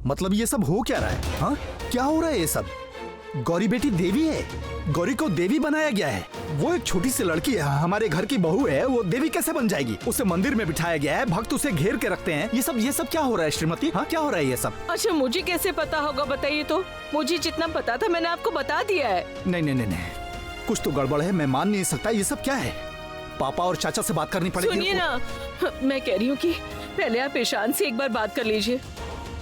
मतलब ये सब हो क्या रहा है? हाँ, क्या हो रहा है ये सब? गौरी बेटी देवी है, गौरी को देवी बनाया गया है। वो एक छोटी सी लड़की है, हमारे घर की बहू है, वो देवी कैसे बन जाएगी? उसे मंदिर में बिठाया गया है, भक्त उसे घेर के रखते हैं। ये सब क्या हो रहा है श्रीमती? हाँ, क्या हो रहा है ये सब? अच्छा, मुझे कैसे पता होगा बताइए तो? मुझे जितना पता था मैंने आपको बता दिया है। नहीं, कुछ तो गड़बड़ है, मैं मान नहीं सकता। ये सब क्या है? पापा और चाचा से बात करनी पड़ेगी। सुनिए ना, मैं कह रही हूँ कि पहले आप ईशान से एक बार बात कर लीजिए।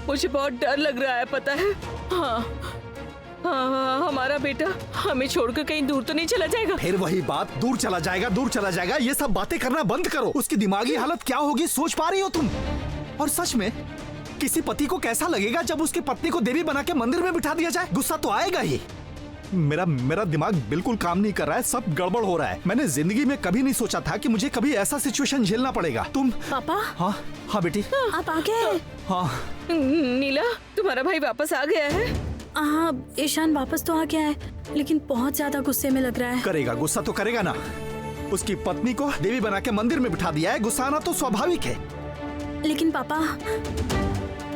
मुझे बहुत डर लग रहा है, पता है। हाँ, हमारा बेटा हमें छोड़कर कहीं दूर तो नहीं चला जाएगा? फिर वही बात, दूर चला जाएगा। ये सब बातें करना बंद करो। उसकी दिमागी हालत क्या होगी सोच पा रही हो तुम? और सच में किसी पति को कैसा लगेगा जब उसकी पत्नी को देवी बना के मंदिर में बिठा दिया जाए? गुस्सा तो आएगा ही। मेरा दिमाग बिल्कुल काम नहीं कर रहा है, सब गड़बड़ हो रहा है। मैंने जिंदगी में कभी नहीं सोचा था कि मुझे कभी ऐसा सिचुएशन झेलना पड़ेगा। तुम पापा? हाँ बेटी, आप आ गए? हाँ। नीला, तुम्हारा भाई वापस आ गया है? हाँ, ईशान वापस तो आ गया है, लेकिन बहुत ज्यादा गुस्से में लग रहा है। करेगा, गुस्सा तो करेगा ना। उसकी पत्नी को देवी बना के मंदिर में बिठा दिया है, गुस्सा आना तो स्वाभाविक है। लेकिन पापा,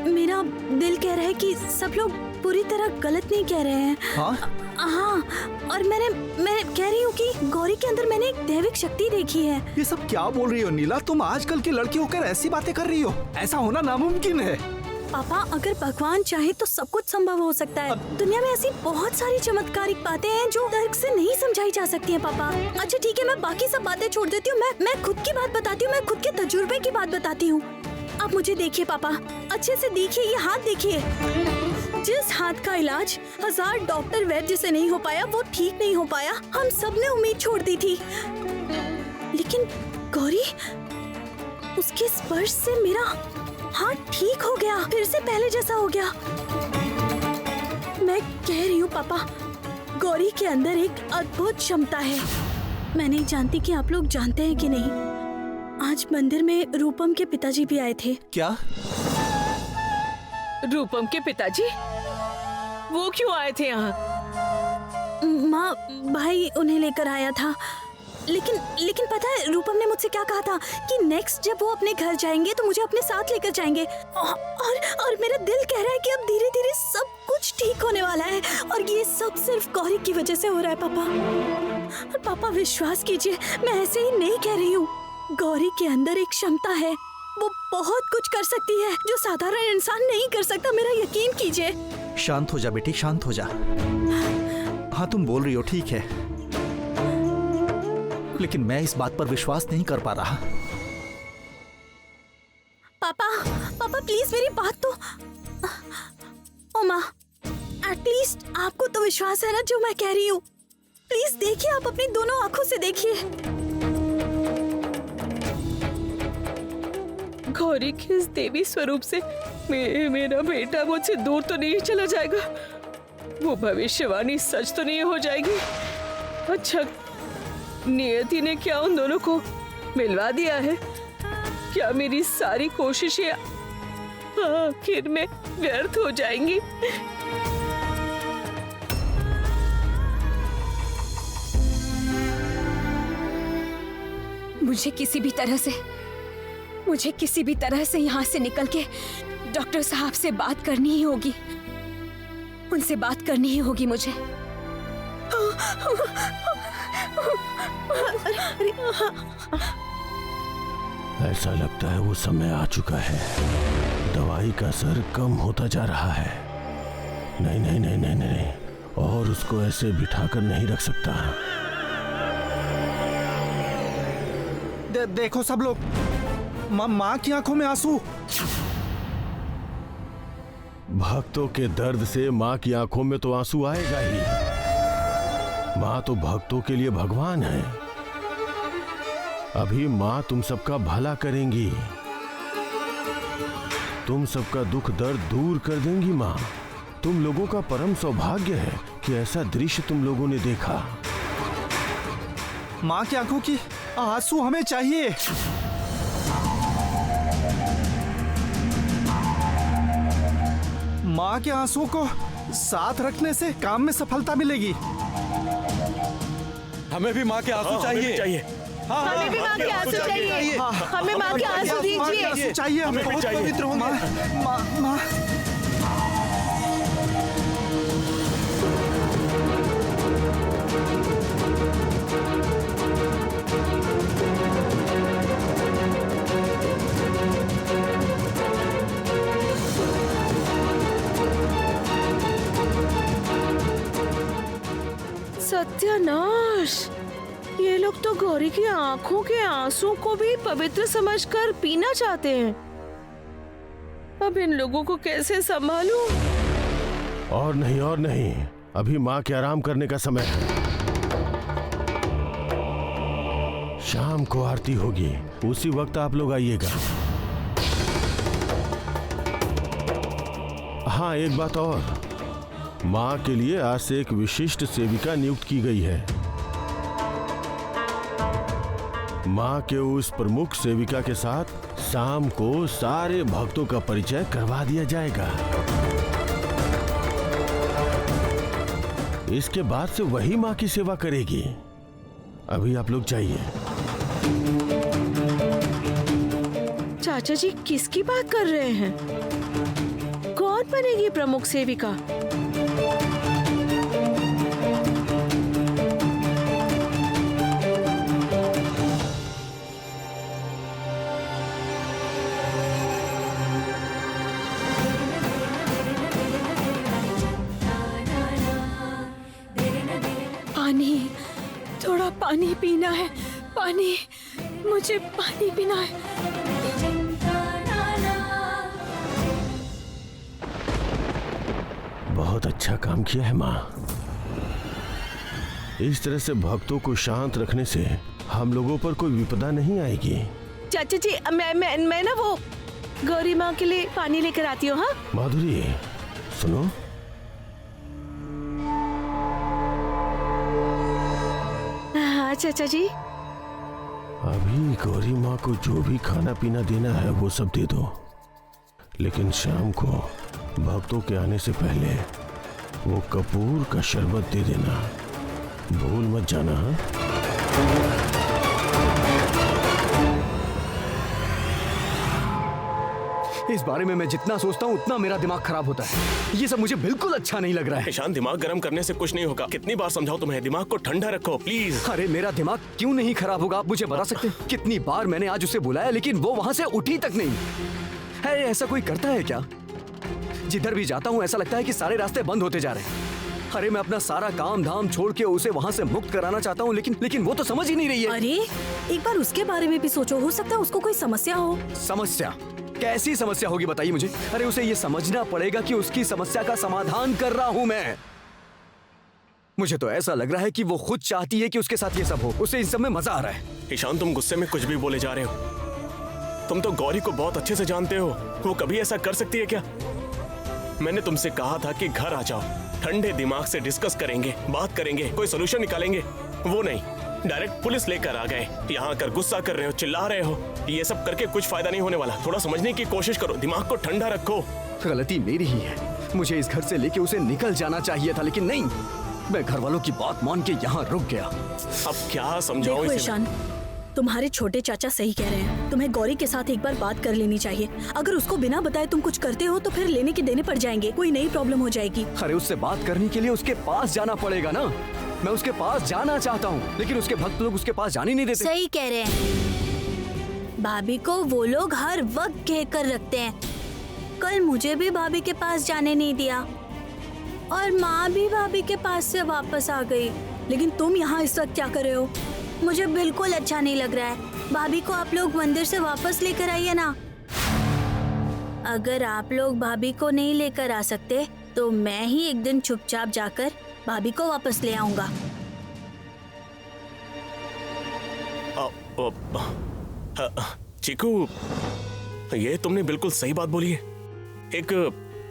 मेरा दिल कह रहा है कि सब लोग पूरी तरह गलत नहीं कह रहे हैं। हाँ, और मैं कह रही हूँ कि गौरी के अंदर मैंने एक दैविक शक्ति देखी है। ये सब क्या बोल रही हो नीला? तुम आजकल की लड़की होकर ऐसी बातें कर रही हो? ऐसा होना नामुमकिन है। पापा, अगर भगवान चाहे तो सब कुछ संभव हो सकता है। दुनिया में ऐसी बहुत सारी चमत्कारिक बातें हैं जो तर्क से नहीं समझाई जा सकती हैं पापा। अच्छा ठीक है, मैं बाकी सब बातें छोड़ देती हूँ। मैं खुद की बात बताती हूँ, मैं खुद के तजुर्बे की बात बताती हूँ। आप मुझे देखिए पापा, अच्छे से देखिए, ये हाथ देखिए। जिस हाथ का इलाज 1000 डॉक्टर वैद्य से नहीं हो पाया, वो ठीक नहीं हो पाया। हम सब ने उम्मीद छोड़ दी थी, लेकिन गौरी, उसके स्पर्श से मेरा हाथ ठीक हो गया, फिर से पहले जैसा हो गया। मैं कह रही हूँ पापा, गौरी के अंदर एक अद्भुत क्षमता है। मैं नहीं जानती कि आप लोग जानते हैं कि नहीं। आज मंदिर में रूपम के पिताजी भी आए थे। क्या? रूपम के पिताजी? वो क्यों आए थे यहाँ? माँ, भाई उन्हें लेकर आया था। लेकिन पता है रूपम ने मुझसे क्या कहा था कि नेक्स्ट जब वो अपने घर जाएंगे तो मुझे अपने साथ लेकर जाएंगे। और मेरा दिल कह रहा है कि अब धीरे धीरे सब कुछ ठीक होने वाला है, और ये सब सिर्फ गौरी की वजह से हो रहा है पापा। और पापा विश्वास कीजिए, मैं ऐसे ही नहीं कह रही हूँ। गौरी के अंदर एक क्षमता है, वो बहुत कुछ कर सकती है जो साधारण इंसान नहीं कर सकता, मेरा यकीन कीजिए। शांत हो जा बेटी, शांत हो जा। हाँ, तुम बोल रही हो ठीक है, लेकिन मैं इस बात पर विश्वास नहीं कर पा रहा। पापा प्लीज मेरी बात तो। ओ माँ, एटलीस्ट आपको तो विश्वास है ना जो मैं कह रही हूँ? प्लीज देखिए, आप अपनी दोनों आंखों से देखिए। गौरी के इस देवी स्वरूप से मेरा बेटा मुझसे दूर तो नहीं चला जाएगा? वो भविष्यवाणी सच तो नहीं हो जाएगी? अच्छा, नियति ने क्या उन दोनों को मिलवा दिया है? क्या मेरी सारी कोशिशें आखिर में व्यर्थ हो जाएंगी? मुझे किसी भी तरह से यहाँ से निकल के डॉक्टर साहब से बात करनी ही होगी। उनसे बात करनी ही होगी मुझे। ऐसा लगता है वो समय आ चुका है, दवाई का असर कम होता जा रहा है। नहीं, और उसको ऐसे बिठाकर नहीं रख सकता। देखो सब लोग, माँ की आंखों में आंसू। भक्तों के दर्द से माँ की आंखों में तो आंसू आएगा ही। माँ तो भक्तों के लिए भगवान है। अभी माँ तुम सबका भला करेंगी, तुम सबका दुख दर्द दूर कर देंगी। माँ, तुम लोगों का परम सौभाग्य है कि ऐसा दृश्य तुम लोगों ने देखा। माँ की आंखों की आंसू हमें चाहिए। माँ के आंसुओं को साथ रखने से काम में सफलता मिलेगी। हमें भी माँ के आंसू चाहिए। हमें भी माँ के आंसू चाहिए। हमें माँ के आंसू दीजिए। चाहिए, हमें बहुत पवित्र होंगे। माँ सत्यानाश! ये लोग तो गौरी की आंखों के आंसू को भी पवित्र समझकर पीना चाहते हैं। अब इन लोगों को कैसे संभालूं? और नहीं, अभी माँ के आराम करने का समय है। शाम को आरती होगी, उसी वक्त आप लोग आइएगा। हाँ, एक बात और, माँ के लिए आज से एक विशिष्ट सेविका नियुक्त की गई है। माँ के उस प्रमुख सेविका के साथ शाम को सारे भक्तों का परिचय करवा दिया जाएगा। इसके बाद से वही माँ की सेवा करेगी। अभी आप लोग जाइए। चाचा जी किसकी बात कर रहे हैं? कौन बनेगी प्रमुख सेविका? पानी, थोड़ा पानी पीना है। पानी, मुझे पानी पीना है। बहुत अच्छा काम किया है माँ। इस तरह से भक्तों को शांत रखने से हम लोगों पर कोई विपदा नहीं आएगी। चाचा जी मैं ना वो गौरी माँ के लिए पानी लेकर आती हूँ। हाँ माधुरी, सुनो, हाँ चाचा जी। अभी गौरी माँ को जो भी खाना पीना देना है वो सब दे दो, लेकिन शाम को भक्तों के आने से पहले वो कपूर का शरबत दे देना, भूल मत जाना। हाँ? इस बारे में मैं जितना सोचता हूँ उतना मेरा दिमाग खराब होता है। ये सब मुझे बिल्कुल अच्छा नहीं लग रहा है। ईशान, दिमाग गर्म करने से कुछ नहीं होगा। कितनी बार समझाओ तुम्हें, दिमाग को ठंडा रखो प्लीज। अरे मेरा दिमाग क्यों नहीं खराब होगा, आप मुझे बता सकते हैं? कितनी बार मैंने आज उसे बुलाया लेकिन वो वहाँ से उठी तक नहीं है। ऐसा कोई करता है क्या? जिधर भी जाता हूँ ऐसा लगता है कि सारे रास्ते बंद होते जा रहे हैं। अरे मैं अपना सारा काम धाम छोड़ के उसे वहाँ से मुक्त कराना चाहता हूँ, लेकिन वो तो समझ ही नहीं रही है। अरे एक बार उसके बारे में भी सोचो, हो सकता है उसको कोई समस्या हो। समस्या? कैसी समस्या होगी बताइए मुझे। अरे उसे ये समझना पड़ेगा कि उसकी समस्या का समाधान कर रहा हूँ मैं। मुझे तो ऐसा लग रहा है कि वो खुद चाहती है कि उसके साथ ये सब हो, उसे इन सब में मजा आ रहा है। ईशान, तुम गुस्से में कुछ भी बोले जा रहे हो। तुम तो गौरी को बहुत अच्छे से जानते हो, वो कभी ऐसा कर सकती है क्या? मैंने तुमसे कहा था कि घर आ जाओ, ठंडे दिमाग से डिस्कस करेंगे, बात करेंगे, कोई सोल्यूशन निकालेंगे। वो नहीं, डायरेक्ट पुलिस लेकर आ गए। यहाँ आकर गुस्सा कर रहे हो, चिल्ला रहे हो। ये सब करके कुछ फायदा नहीं होने वाला। थोड़ा समझने की कोशिश करो, दिमाग को ठंडा रखो। गलती मेरी ही है, मुझे इस घर से लेके उसे निकल जाना चाहिए था, लेकिन नहीं, मैं घर वालों की बात मान के यहाँ रुक गया। अब क्या समझाओ देखो इसे? ईशान, तुम्हारे छोटे चाचा सही कह रहे हैं। तुम्हें गौरी के साथ एक बार बात कर लेनी चाहिए। अगर उसको बिना बताए तुम कुछ करते हो तो फिर लेने के देने पड़ जाएंगे, कोई नई प्रॉब्लम हो जाएगी। अरे उससे बात करने के लिए उसके पास जाना पड़ेगा ना। मैं उसके पास जाना चाहता हूँ, लेकिन उसके भक्त लोग उसके पास जाने नहीं देते। सही कह रहे हैं, भाभी को वो लोग हर वक्त घेर कर रखते हैं। कल मुझे भी भाभी के पास जाने नहीं दिया और माँ भी भाभी के पास से वापस आ गई। लेकिन तुम यहाँ इस वक्त क्या कर रहे हो? मुझे बिल्कुल अच्छा नहीं लग रहा है। भाभी को आप लोग मंदिर से वापस लेकर आइए ना। अगर आप लोग भाभी को नहीं लेकर आ सकते तो मैं ही एक दिन चुपचाप जाकर भाभी को वापस ले आऊंगा। चीकू, ये तुमने बिल्कुल सही बात बोली है। एक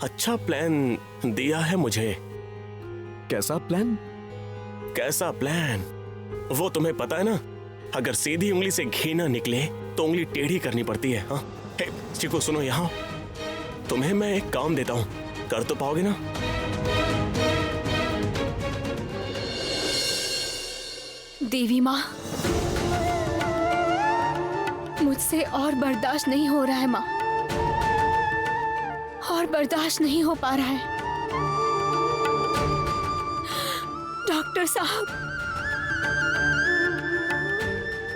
अच्छा प्लान दिया है मुझे। कैसा प्लान? कैसा प्लान? वो तुम्हें पता है ना, अगर सीधी उंगली से घी ना निकले तो उंगली टेढ़ी करनी पड़ती है। हाँ चिको, सुनो यहाँ, तुम्हें मैं एक काम देता हूँ, कर तो पाओगे ना? देवी माँ, मुझसे और बर्दाश्त नहीं हो रहा है माँ, और बर्दाश्त नहीं हो पा रहा है।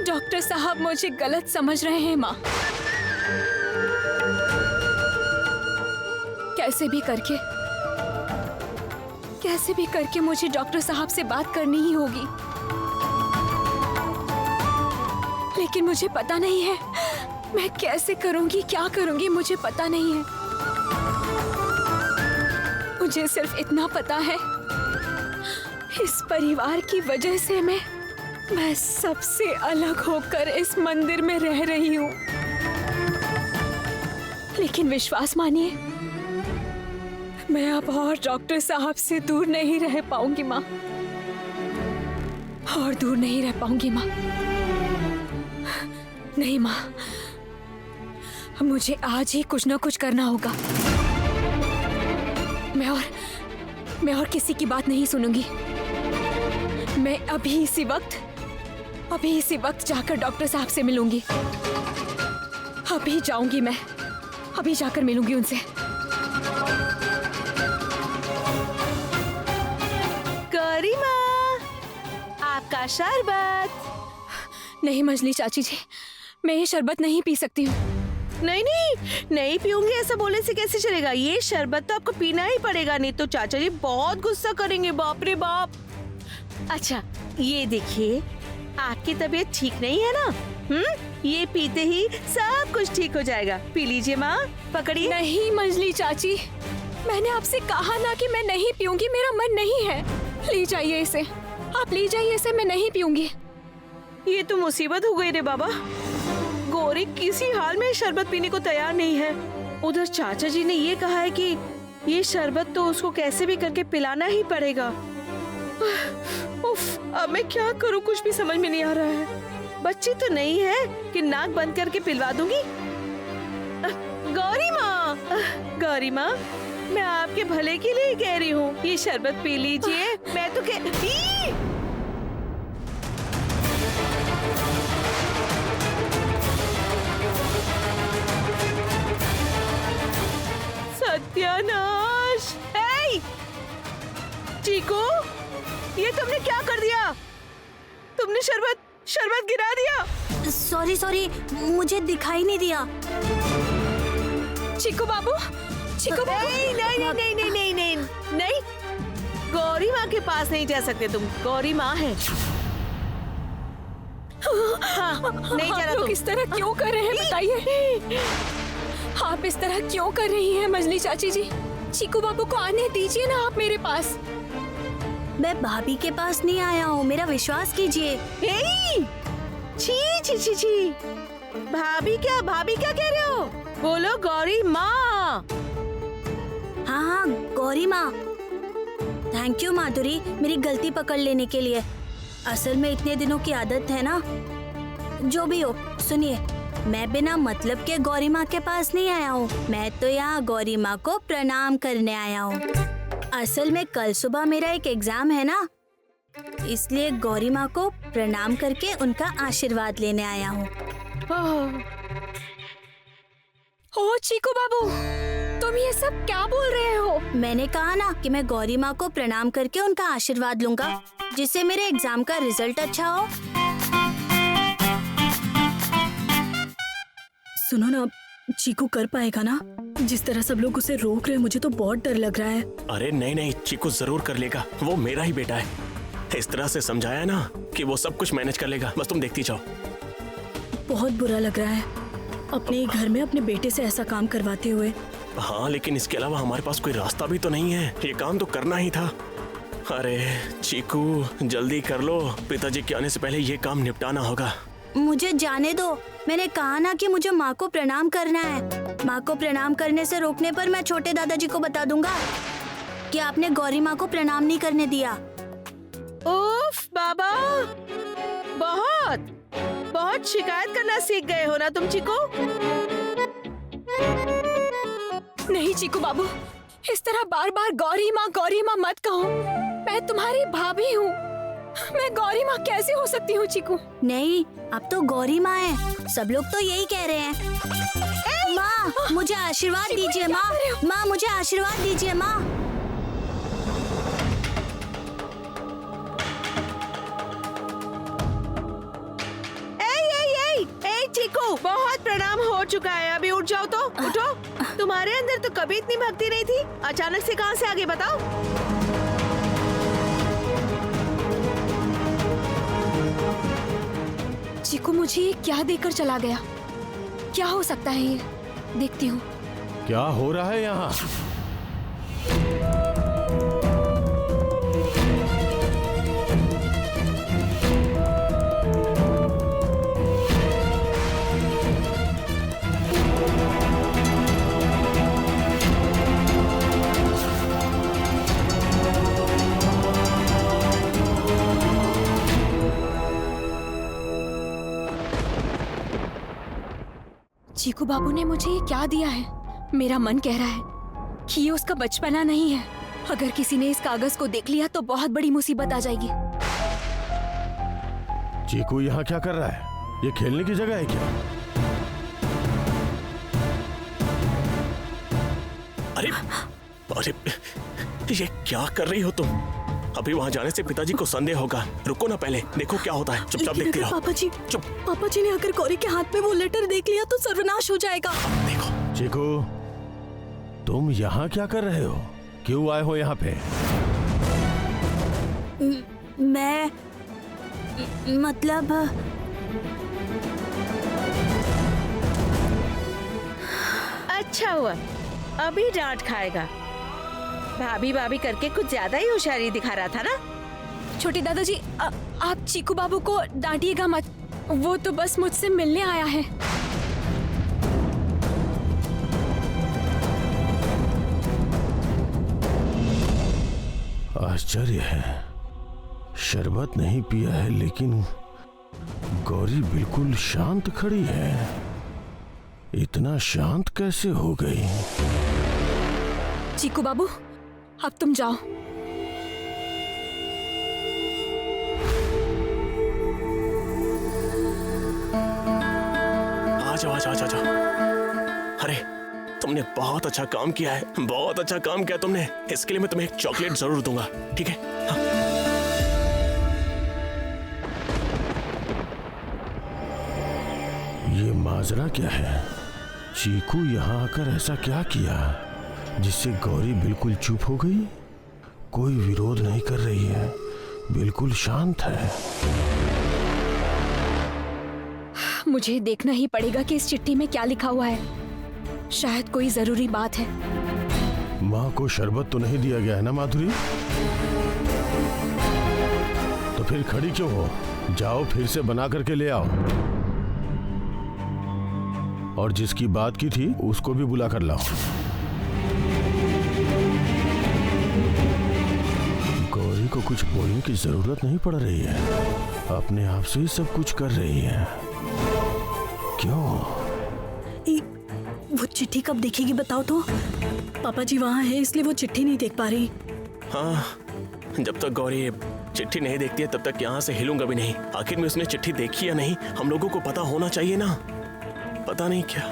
डॉक्टर साहब मुझे गलत समझ रहे हैं माँ। कैसे कैसे भी करके मुझे डॉक्टर साहब से बात करनी ही होगी, लेकिन मुझे पता नहीं है मैं कैसे करूंगी, क्या करूंगी, मुझे पता नहीं है। मुझे सिर्फ इतना पता है, इस परिवार की वजह से मैं सबसे अलग होकर इस मंदिर में रह रही हूँ। लेकिन विश्वास मानिए, मैं अब और डॉक्टर साहब से दूर नहीं रह पाऊंगी माँ, और दूर नहीं रह पाऊंगी माँ। नहीं माँ, मुझे आज ही कुछ ना कुछ करना होगा। मैं और किसी की बात नहीं सुनूंगी। मैं अभी इसी वक्त जाकर डॉक्टर साहब से मिलूंगी। अभी जाऊंगी मैं, अभी जाकर मिलूंगी उनसे। गौरी माँ, आपका शरबत। नहीं मंजली चाची जी, मैं ये शरबत नहीं पी सकती हूँ। नहीं पीऊंगी ऐसा बोलने से कैसे चलेगा? ये शरबत तो आपको पीना ही पड़ेगा, नहीं तो चाचा जी बहुत गुस्सा करेंगे। बाप रे बाप। अच्छा ये देखिए, आपकी तबीयत ठीक नहीं है ना? ये पीते ही सब कुछ ठीक हो जाएगा। पी लीजिए माँ, पकड़िए। नहीं मंजली चाची, मैंने आपसे कहा ना कि मैं नहीं पीऊंगी, मेरा मन नहीं है। ले जाइए इसे, आप ले जाइए इसे, मैं नहीं पीऊंगी। ये तो मुसीबत हो गई रे बाबा। गौरी किसी हाल में शरबत पीने को तैयार नहीं है। उधर चाचा जी ने ये कहा है कि ये शरबत तो उसको कैसे भी करके पिलाना ही पड़ेगा। उफ, अब मैं क्या करूं, कुछ भी समझ में नहीं आ रहा है। बच्ची तो नहीं है कि नाक बंद करके पिलवा दूंगी। गौरी माँ, मैं आपके भले के लिए कह रही हूँ, ये शरबत पी लीजिए। मैं तो सत्यानाश। चीकू, ये तुमने क्या कर दिया? तुमने शरबत गिरा दिया। सॉरी, मुझे दिखाई नहीं दिया। चिकू बाबू, नहीं, गौरी माँ के पास नहीं जा सकते तुम। गौरी माँ है। हाँ, नहीं जाना तुम। इस तरह क्यों कर रहे हैं बताइए? आप इस तरह क्यों कर रही हैं मंजली चाची जी? चीकू बाबू को आने दीजिए ना आप मेरे पास। मैं भाभी के पास नहीं आया हूँ, मेरा विश्वास कीजिए। छी। भाभी क्या कह रहे हो? बोलो गौरी माँ। हाँ, गौरी माँ। थैंक यू माधुरी, मेरी गलती पकड़ लेने के लिए। असल में इतने दिनों की आदत है ना। जो भी हो, सुनिए, मैं बिना मतलब के गौरी माँ के पास नहीं आया हूँ। मैं तो यहाँ गौरी माँ को प्रणाम करने आया हूँ। असल में कल सुबह मेरा एक एग्जाम है ना, इसलिए गौरी माँ को प्रणाम करके उनका आशीर्वाद लेने आया हूँ। ओ चीकू बाबू, तुम ये सब क्या बोल रहे हो? मैंने कहा ना कि मैं गौरी माँ को प्रणाम करके उनका आशीर्वाद लूंगा, जिससे मेरे एग्जाम का रिजल्ट अच्छा हो। सुनो ना, चीकू कर पाएगा ना? जिस तरह सब लोग उसे रोक रहे हैं, मुझे तो बहुत डर लग रहा है। अरे नहीं, चीकू जरूर कर लेगा, वो मेरा ही बेटा है। इस तरह से समझाया ना कि वो सब कुछ मैनेज कर लेगा, बस तुम देखती जाओ। बहुत बुरा लग रहा है अपने ही घर में अपने बेटे से ऐसा काम करवाते हुए। हाँ, लेकिन इसके अलावा हमारे पास कोई रास्ता भी तो नहीं है, ये काम तो करना ही था। अरे चीकू, जल्दी कर लो, पिताजी के आने से पहले ये काम निपटाना होगा। मुझे जाने दो, मैंने कहा ना कि मुझे माँ को प्रणाम करना है। माँ को प्रणाम करने से रोकने पर मैं छोटे दादाजी को बता दूंगा कि आपने गौरी माँ को प्रणाम नहीं करने दिया। उफ बाबा, बहुत शिकायत करना सीख गए हो ना तुम चीकू। नहीं चीकू बाबू, इस तरह बार बार गौरी माँ मत कहो। मैं तुम्हारी भाभी हूँ, मैं गौरी माँ कैसे हो सकती हूँ चीकू? नहीं, अब तो गौरी माँ है, सब लोग तो यही कह रहे हैं। माँ, मुझे आशीर्वाद दीजिए माँ। माँ, मुझे आशीर्वाद दीजिए माँ। चीकू, बहुत प्रणाम हो चुका है, अभी उठ जाओ तो। उठो, तुम्हारे अंदर तो कभी इतनी भक्ति नहीं थी, अचानक से कहाँ से आ गई बताओ? चीकू मुझे ये क्या देकर चला गया? क्या हो सकता है ये? देखती हूँ। क्या हो रहा है यहाँ? चीकू बाबू ने मुझे ये क्या दिया है? मेरा मन कह रहा है कि ये उसका बचपना नहीं है। अगर किसी ने इस कागज को देख लिया तो बहुत बड़ी मुसीबत आ जाएगी। चीकू यहाँ क्या कर रहा है? ये खेलने की जगह है क्या? अरे अरे, ये क्या कर रही हो तुम? अभी वहां जाने से पिताजी को संदेह होगा। रुको ना, पहले देखो क्या होता है। चुपचाप लेकिन देखते अगर रहो। चुप। पापा जी ने अगर गौरी के हाथ में वो लेटर देख लिया तो सर्वनाश हो जाएगा। देखो। चीकू, तुम यहाँ क्या कर रहे हो? क्यों आए हो यहाँ पे? मैं मतलब अच्छा हुआ, अभी डांट खाएगा। भाभी भाभी करके कुछ ज्यादा ही होशियारी दिखा रहा था ना। छोटे दादाजी, आप चीकू बाबू को डांटिएगा मत। वो तो बस मुझसे मिलने आया है। आश्चर्य है, शरबत नहीं पिया है लेकिन गौरी बिल्कुल शांत खड़ी है। इतना शांत कैसे हो गई? चीकू बाबू, अब तुम जाओ। आ जाओ, आ जाओ, आ जाओ। अरे तुमने बहुत अच्छा काम किया है, बहुत अच्छा काम किया तुमने। इसके लिए मैं तुम्हें एक चॉकलेट जरूर दूंगा, ठीक है? हाँ। ये माजरा क्या है? चीकू यहाँ आकर ऐसा क्या किया जिससे गौरी बिल्कुल चुप हो गई? कोई विरोध नहीं कर रही है, बिल्कुल शांत है। मुझे देखना ही पड़ेगा कि इस चिट्ठी में क्या लिखा हुआ है। शायद कोई जरूरी बात है। माँ को शरबत तो नहीं दिया गया है ना माधुरी? तो फिर खड़ी क्यों हो? जाओ फिर से बना करके ले आओ। और जिसकी बात की थी उसको भी बुला कर लाओ। गौरी को कुछ बोलने की जरूरत नहीं पड़ रही है, अपने आप से ही सब कुछ कर रही है। क्यों? वो चिट्ठी कब देखेगी बताओ तो? पापा जी वहाँ है इसलिए वो चिट्ठी नहीं देख पा रही। हाँ, जब तक गौरी चिट्ठी नहीं देखती है तब तक यहाँ से हिलूंगा भी नहीं। आखिर में उसने चिट्ठी देखी या नहीं, हम लोगों को पता होना चाहिए ना। पता नहीं क्या।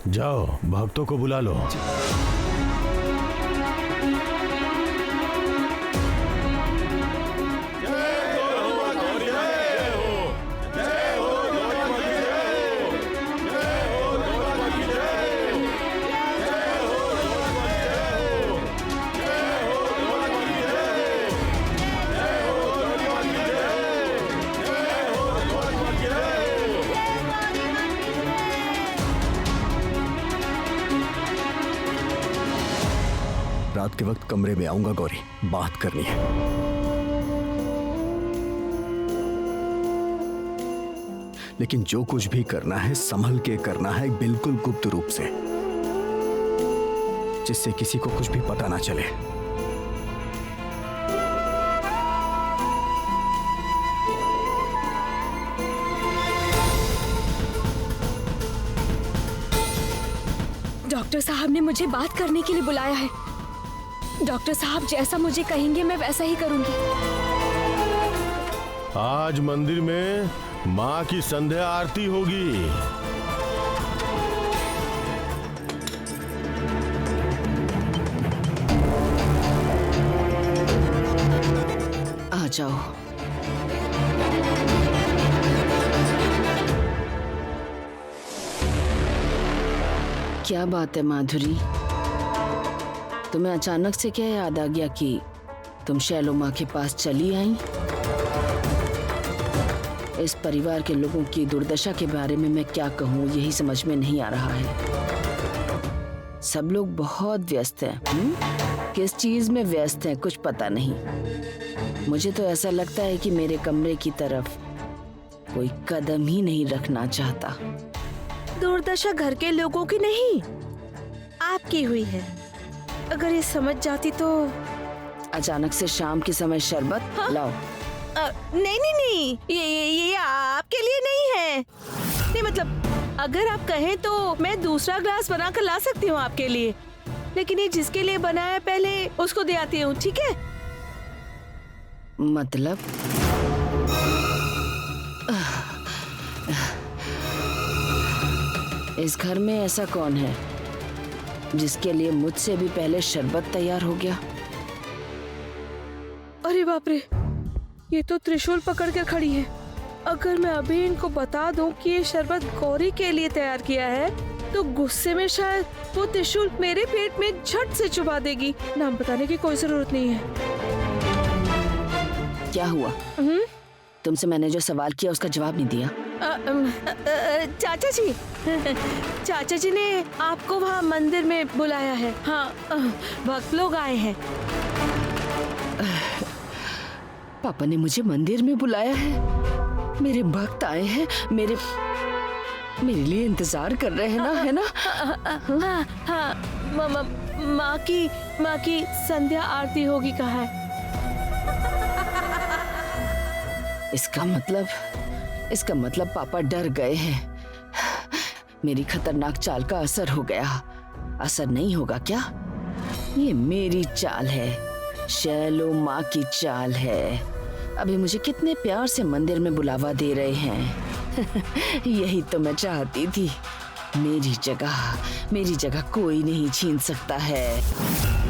जाओ भक्तों को बुला लो। रात के वक्त कमरे में आऊंगा गौरी, बात करनी है। लेकिन जो कुछ भी करना है संभल के करना है, बिल्कुल गुप्त रूप से, जिससे किसी को कुछ भी पता ना चले। डॉक्टर साहब ने मुझे बात करने के लिए बुलाया है। डॉक्टर साहब जैसा मुझे कहेंगे मैं वैसा ही करूंगी। आज मंदिर में माँ की संध्या आरती होगी। आ जाओ। क्या बात है माधुरी, तुम्हें अचानक से क्या याद आ गया कि तुम शैलो माँ के पास चली आई। इस परिवार के लोगों की दुर्दशा के बारे में मैं क्या कहूँ, यही समझ में नहीं आ रहा है। सब लोग बहुत व्यस्त हैं। किस चीज में व्यस्त हैं कुछ पता नहीं। मुझे तो ऐसा लगता है कि मेरे कमरे की तरफ कोई कदम ही नहीं रखना चाहता। दुर्दशा घर के लोगों की नहीं, आपकी हुई है। अगर ये समझ जाती तो। अचानक से शाम के समय शरबत लाओ। नहीं नहीं नहीं, ये आपके लिए नहीं है। नहीं मतलब अगर आप कहें तो मैं दूसरा ग्लास बना कर ला सकती हूँ आपके लिए, लेकिन ये जिसके लिए बनाया पहले उसको दे आती हूँ, ठीक है? मतलब इस घर में ऐसा कौन है जिसके लिए मुझसे भी पहले शरबत तैयार हो गया? अरे बाप रे, ये तो त्रिशूल पकड़ कर खड़ी है। अगर मैं अभी इनको बता दूं कि ये शरबत गौरी के लिए तैयार किया है तो गुस्से में शायद वो त्रिशूल मेरे पेट में झट से चुबा देगी। नाम बताने की कोई जरूरत नहीं है। क्या हुआ? तुमसे मैंने जो सवाल किया उसका जवाब नहीं दिया। चाचा जी चाचा जी ने आपको वहाँ मंदिर में बुलाया है। हाँ, भक्त लोग आए हैं। पापा ने मुझे मंदिर में बुलाया है? मेरे भक्त आए हैं, मेरे लिए इंतजार कर रहे हैं ना, है ना? हाँ हाँ, माँ की संध्या आरती होगी कहा है। इसका मतलब पापा डर गए हैं। मेरी खतरनाक चाल का असर हो गया। असर नहीं होगा क्या? ये मेरी चाल है, शैलो माँ की चाल है। अभी मुझे कितने प्यार से मंदिर में बुलावा दे रहे हैं। यही तो मैं चाहती थी। मेरी जगह कोई नहीं छीन सकता है।